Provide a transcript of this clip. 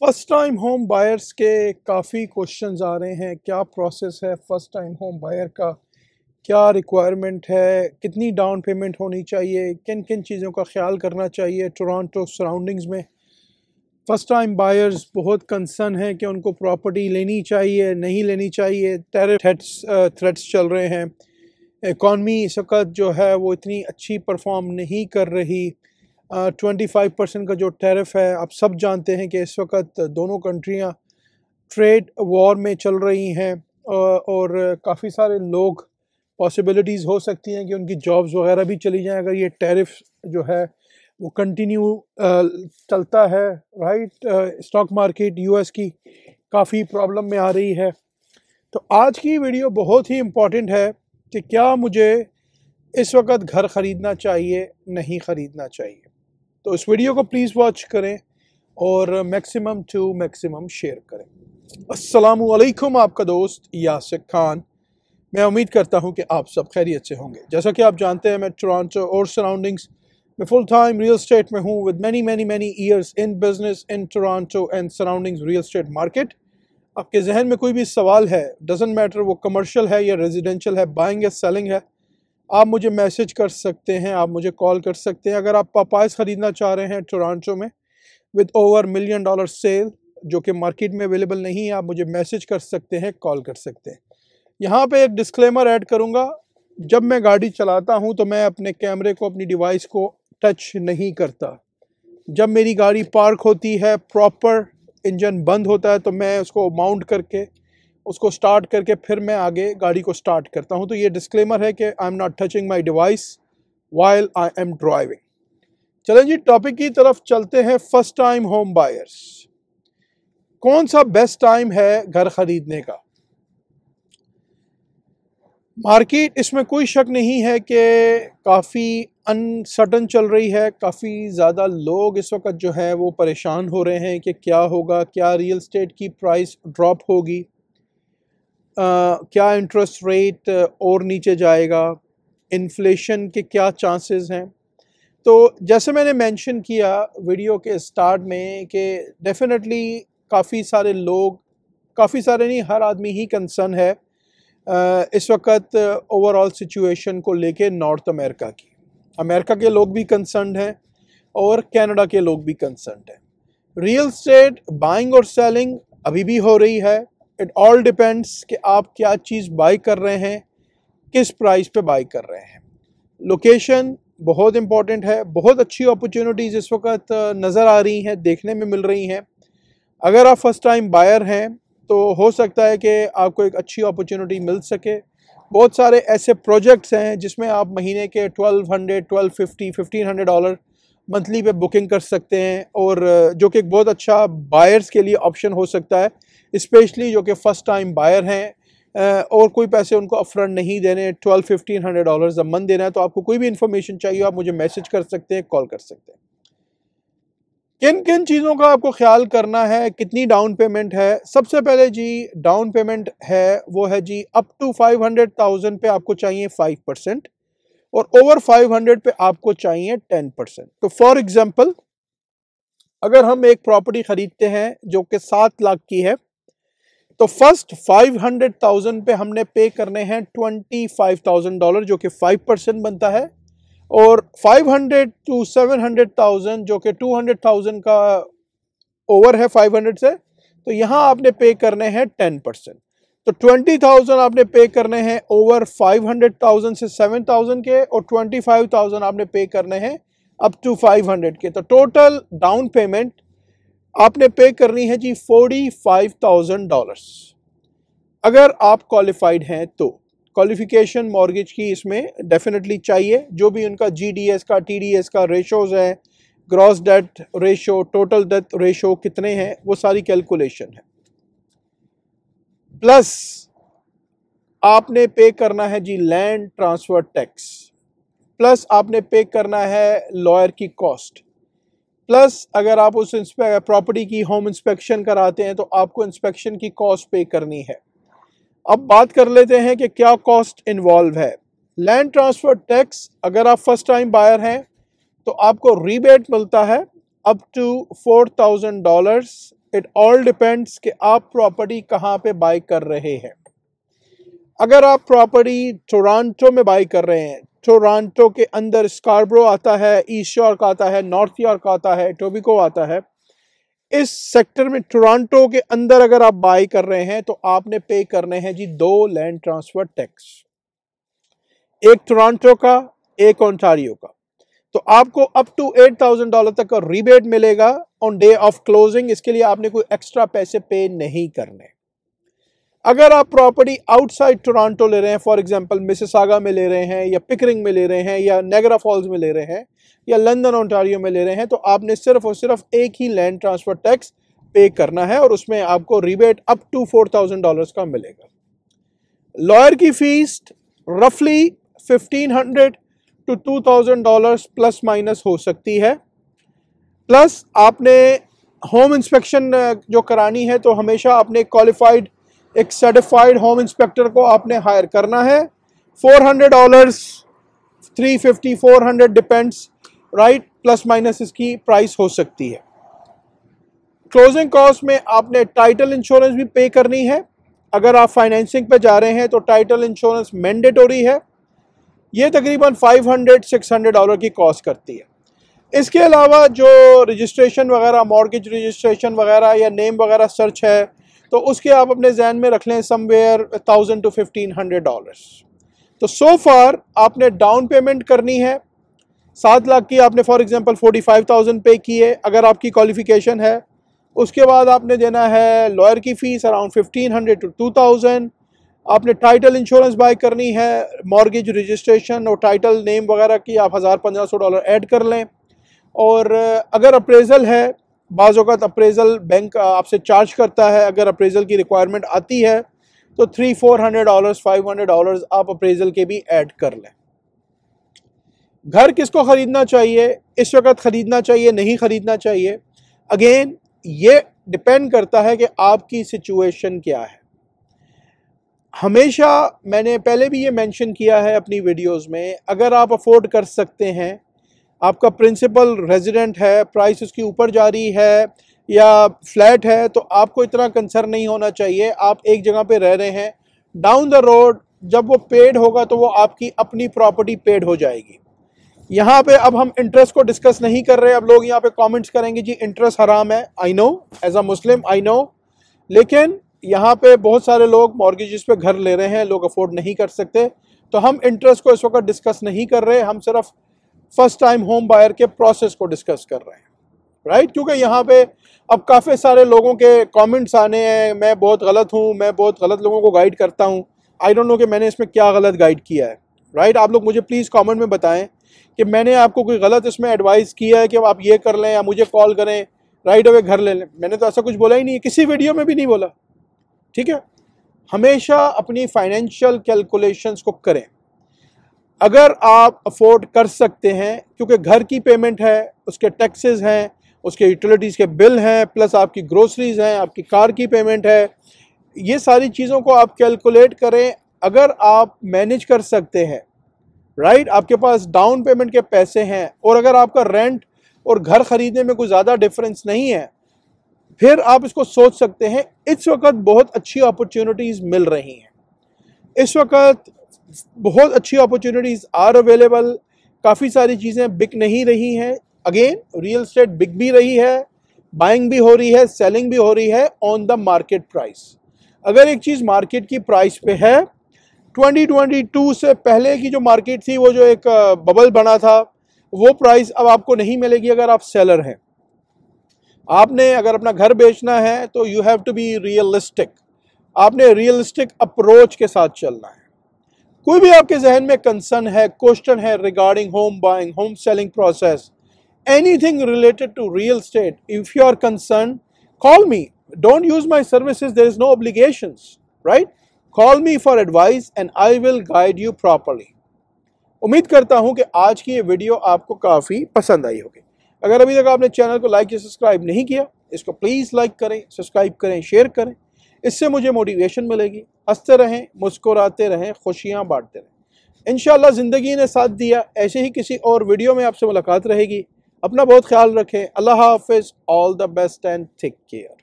First time home buyers के काफ़ी questions आ रहे हैं। क्या प्रोसेस है फर्स्ट टाइम होम बायर का, क्या रिक्वायरमेंट है, कितनी डाउन पेमेंट होनी चाहिए, किन किन चीज़ों का ख्याल करना चाहिए। टोरंटो सराउंडिंग्स में फ़र्स्ट टाइम बायर्स बहुत कंसर्न है कि उनको प्रॉपर्टी लेनी चाहिए नहीं लेनी चाहिए। टेरर थ्रेट्स चल रहे हैं। इकॉनमी इस वक्त जो है वो इतनी अच्छी परफॉर्म नहीं कर रही। 25% का जो टैरिफ है, आप सब जानते हैं कि इस वक्त दोनों कंट्रियां ट्रेड वॉर में चल रही हैं और काफ़ी सारे लोग पॉसिबिलिटीज़ हो सकती हैं कि उनकी जॉब्स वगैरह भी चली जाएं अगर ये टैरिफ जो है वो कंटिन्यू चलता है। राइट, स्टॉक मार्केट यूएस की काफ़ी प्रॉब्लम में आ रही है। तो आज की वीडियो बहुत ही इम्पॉर्टेंट है कि क्या मुझे इस वक्त घर ख़रीदना चाहिए नहीं ख़रीदना चाहिए। तो इस वीडियो को प्लीज़ वॉच करें और मैक्सिमम टू मैक्सिमम शेयर करें। अस्सलामु अलैकुम, आपका दोस्त यासिर खान। मैं उम्मीद करता हूं कि आप सब खैरियत से होंगे। जैसा कि आप जानते हैं, मैं टोरंटो और सराउंडिंग्स में फुल टाइम रियल स्टेट में हूं with many years in business in Toronto and surroundings real estate market. आपके जहन में कोई भी सवाल है, डजंट मैटर वो कमर्शियल है या रेजिडेंशियल है, बाइंग या सेलिंग है, आप मुझे मैसेज कर सकते हैं, आप मुझे कॉल कर सकते हैं। अगर आप पापायस ख़रीदना चाह रहे हैं टोरंटो में विद ओवर $1 मिलियन सेल जो कि मार्केट में अवेलेबल नहीं है, आप मुझे मैसेज कर सकते हैं, कॉल कर सकते हैं। यहाँ पे एक डिस्क्लेमर ऐड करूँगा, जब मैं गाड़ी चलाता हूँ तो मैं अपने कैमरे को, अपनी डिवाइस को टच नहीं करता। जब मेरी गाड़ी पार्क होती है, प्रॉपर इंजन बंद होता है, तो मैं उसको माउंट करके उसको स्टार्ट करके फिर मैं आगे गाड़ी को स्टार्ट करता हूं। तो ये डिस्क्लेमर है कि I am not touching my device while I am driving. चलें जी, टॉपिक की तरफ चलते हैं। फर्स्ट टाइम होम बायर्स, कौन सा बेस्ट टाइम है घर खरीदने का? मार्केट, इसमें कोई शक नहीं है कि काफ़ी अनसर्टन चल रही है। काफ़ी ज़्यादा लोग इस वक्त जो है वो परेशान हो रहे हैं कि क्या होगा, क्या रियल स्टेट की प्राइस ड्रॉप होगी, क्या इंटरेस्ट रेट और नीचे जाएगा, इन्फ्लेशन के क्या चांसेस हैं। तो जैसे मैंने मेंशन किया वीडियो के स्टार्ट में कि डेफिनेटली काफ़ी सारे लोग, काफ़ी सारे नहीं, हर आदमी ही कंसर्न है इस वक्त ओवरऑल सिचुएशन को लेके। नॉर्थ अमेरिका की, अमेरिका के लोग भी कंसर्न हैं और कनाडा के लोग भी कंसर्न हैं। रियल स्टेट बाइंग और सेलिंग अभी भी हो रही है। इट ऑल डिपेंड्स कि आप क्या चीज़ बाई कर रहे हैं, किस प्राइस पे बाई कर रहे हैं। लोकेशन बहुत इंपॉर्टेंट है। बहुत अच्छी अपॉर्चुनिटीज़ इस वक्त नज़र आ रही हैं, देखने में मिल रही हैं। अगर आप फर्स्ट टाइम बायर हैं तो हो सकता है कि आपको एक अच्छी अपॉर्चुनिटी मिल सके। बहुत सारे ऐसे प्रोजेक्ट्स हैं जिसमें आप महीने के $1200, $1250, $1500 मंथली पे बुकिंग कर सकते हैं, और जो कि एक बहुत अच्छा बायर्स के लिए ऑप्शन हो सकता है, स्पेशली जो कि फ़र्स्ट टाइम बायर हैं और कोई पैसे उनको अपफ्रंट नहीं देने, $1200-1500 अ मंथ देना है। तो आपको कोई भी इन्फॉर्मेशन चाहिए, आप मुझे मैसेज कर सकते हैं, कॉल कर सकते हैं। किन किन चीज़ों का आपको ख्याल करना है, कितनी डाउन पेमेंट है? सबसे पहले जी, डाउन पेमेंट है वो है जी अप टू 500,000 पे आपको चाहिए 5%, और ओवर 500 पे आपको चाहिए 10%। तो फॉर एग्जांपल, अगर हम एक प्रॉपर्टी खरीदते हैं जो कि 7 लाख की है, तो फर्स्ट 500,000 पे हमने पे करने हैं $25,000 जो कि 5% बनता है, और 500 to 700,000 जो कि 200,000 का ओवर है 500 से, तो यहाँ आपने पे करने हैं 10%। तो 20,000 आपने पे करने हैं ओवर 500,000 से 7,000 के, और 25,000 आपने पे करने हैं अप टू 500 के। तो टोटल डाउन पेमेंट आपने पे करनी है जी $45,000। अगर आप क्वालिफाइड हैं तो क्वालिफिकेशन मॉर्गेज की इसमें डेफिनेटली चाहिए। जो भी उनका GDS का, TDS का रेशोज है, gross debt ratio, total debt ratio कितने हैं, वो सारी कैलकुलेशन है। प्लस आपने पे करना है जी लैंड ट्रांसफर टैक्स, प्लस आपने पे करना है लॉयर की कॉस्ट, प्लस अगर आप उस प्रॉपर्टी की होम इंस्पेक्शन कराते हैं तो आपको इंस्पेक्शन की कॉस्ट पे करनी है। अब बात कर लेते हैं कि क्या कॉस्ट इन्वॉल्व है। लैंड ट्रांसफ़र टैक्स, अगर आप फर्स्ट टाइम बायर हैं तो आपको रीबेट मिलता है up to $4,000 it all depends कि आप प्रॉपर्टी कहाँ पे बाय कर रहे हैं। अगर आप प्रॉपर्टी टोरंटो में बाय कर रहे हैं, टोरंटो के अंदर स्कारब्रो आता है, ईस्ट यॉर्क आता है, नॉर्थ यॉर्क आता है, टोबिको आता है, इस सेक्टर में टोरंटो के अंदर अगर आप बाय कर रहे हैं तो आपने पे करने हैं जी 2 लैंड ट्रांसफर टैक्स, एक टोरंटो का, एक ओंटारियो का। तो आपको अप टू $8,000 तक का रिबेट मिलेगा ऑन डे ऑफ क्लोजिंग। इसके लिए आपने कोई एक्स्ट्रा पैसे पे नहीं करने। अगर आप प्रॉपर्टी आउटसाइड टोरंटो ले रहे हैं, फॉर एग्जांपल मिसिसागा में ले रहे हैं, या पिकरिंग में ले रहे हैं, या नायग्रा फॉल्स में ले रहे हैं, या लंदन ओंटारियो में ले रहे हैं, तो आपने सिर्फ और सिर्फ एक ही लैंड ट्रांसफर टैक्स पे करना है और उसमें आपको रिबेट अप टू $4,000 का मिलेगा। लॉयर की फीस रफली $1,500 to $2,000 प्लस माइनस हो सकती है। प्लस आपने होम इंस्पेक्शन जो करानी है तो हमेशा आपने क्वालिफाइड एक सर्टिफाइड होम इंस्पेक्टर को आपने हायर करना है। $400, $350, $400 डिपेंड्स, राइट, प्लस माइनस इसकी प्राइस हो सकती है। क्लोजिंग कॉस्ट में आपने टाइटल इंश्योरेंस भी पे करनी है। अगर आप फाइनेंसिंग पे जा रहे हैं तो टाइटल इंश्योरेंस मैंडेटरी है। ये तकरीबन $500-600 की कॉस्ट करती है। इसके अलावा जो रजिस्ट्रेशन वगैरह, मॉर्गेज रजिस्ट्रेशन वगैरह या नेम वगैरह सर्च है, तो उसके आप अपने जहन में रख लें समवेयर $1,000 to $1,500। तो सो फार आपने डाउन पेमेंट करनी है 7 लाख की, आपने फॉर एग्जांपल 45,000 पे किए अगर आपकी क्वालिफिकेशन है। उसके बाद आपने देना है लॉयर की फ़ीस अराउंड $1,500 to $2,000। आपने टाइटल इंश्योरेंस बाय करनी है, मॉर्गेज रजिस्ट्रेशन और टाइटल नेम वगैरह की आप $1,000-1,500 ऐड कर लें। और अगर अप्रेज़ल है, बाज़ औक़ात अप्रेज़ल बैंक आपसे चार्ज करता है, अगर अप्रेज़ल की रिक्वायरमेंट आती है तो $300-400, $500 आप अप्रेज़ल के भी ऐड कर लें। घर किसको ख़रीदना चाहिए, इस वक्त ख़रीदना चाहिए, नहीं ख़रीदना चाहिए, अगेन ये डिपेंड करता है कि आपकी सिचुएशन क्या है। हमेशा मैंने पहले भी ये मेंशन किया है अपनी वीडियोस में, अगर आप अफोर्ड कर सकते हैं, आपका प्रिंसिपल रेजिडेंट है, प्राइस उसकी ऊपर जा रही है या फ्लैट है, तो आपको इतना कंसर्न नहीं होना चाहिए। आप एक जगह पे रह रहे हैं, डाउन द रोड जब वो पेड होगा तो वो आपकी अपनी प्रॉपर्टी पेड हो जाएगी। यहाँ पे अब हम इंटरेस्ट को डिस्कस नहीं कर रहे। अब लोग यहाँ पे कमेंट्स करेंगे जी इंटरेस्ट हराम है। I know, as a Muslim I know, लेकिन यहाँ पे बहुत सारे लोग मॉर्गेजेस पे घर ले रहे हैं, लोग अफोर्ड नहीं कर सकते, तो हम इंटरेस्ट को इस वक्त डिस्कस नहीं कर रहे। हम सिर्फ फर्स्ट टाइम होम बायर के प्रोसेस को डिस्कस कर रहे हैं, राइट। क्योंकि यहाँ पे अब काफ़ी सारे लोगों के कमेंट्स आने हैं, मैं बहुत गलत हूँ, मैं बहुत गलत लोगों को गाइड करता हूँ। आई डोंट नो कि मैंने इसमें क्या गलत गाइड किया है, राइट। आप लोग मुझे प्लीज़ कमेंट में बताएं कि मैंने आपको कोई गलत इसमें एडवाइस किया है कि आप ये कर लें या मुझे कॉल करें, राइट अवे घर ले लें। मैंने तो ऐसा कुछ बोला ही नहीं है, किसी वीडियो में भी नहीं बोला, ठीक है। हमेशा अपनी फाइनेंशियल कैलकुलेशंस को करें। अगर आप अफोर्ड कर सकते हैं, क्योंकि घर की पेमेंट है, उसके टैक्सेस हैं, उसके यूटिलिटीज़ के बिल हैं, प्लस आपकी ग्रोसरीज हैं, आपकी कार की पेमेंट है, ये सारी चीज़ों को आप कैलकुलेट करें। अगर आप मैनेज कर सकते हैं, राइट, आपके पास डाउन पेमेंट के पैसे हैं और अगर आपका रेंट और घर ख़रीदने में कोई ज़्यादा डिफरेंस नहीं है, फिर आप इसको सोच सकते हैं। इस वक्त बहुत अच्छी अपॉर्चुनिटीज़ मिल रही हैं, इस वक्त बहुत अच्छी अपॉर्चुनिटीज़ आर अवेलेबल। काफ़ी सारी चीज़ें बिक नहीं रही हैं, अगेन रियल एस्टेट बिक भी रही है, बाइंग भी हो रही है, सेलिंग भी हो रही है ऑन द मार्केट प्राइस। अगर एक चीज़ मार्केट की प्राइस पे है, 2022 से पहले की जो मार्केट थी, वो जो एक बबल बना था, वो प्राइस अब आपको नहीं मिलेगी अगर आप सेलर हैं। आपने अगर अपना घर बेचना है तो you have to be realistic, आपने रियलिस्टिक अप्रोच के साथ चलना है। कोई भी आपके जहन में कंसर्न है, क्वेश्चन है regarding home buying, home selling process, anything related to real estate, if you are concern, call me. Don't use my services, there is no obligations, right. Call me for advice and I will guide you properly. उम्मीद करता हूं कि आज की ये video आपको काफ़ी पसंद आई होगी। अगर अभी तक आपने चैनल को लाइक या सब्सक्राइब नहीं किया, इसको प्लीज़ लाइक करें, सब्सक्राइब करें, शेयर करें, इससे मुझे मोटिवेशन मिलेगी। हंसते रहें, मुस्कुराते रहें, खुशियाँ बांटते रहें। इंशाअल्लाह ज़िंदगी ने साथ दिया, ऐसे ही किसी और वीडियो में आपसे मुलाकात रहेगी। अपना बहुत ख्याल रखें। अल्लाह हाफ़िज़, all the best and take care.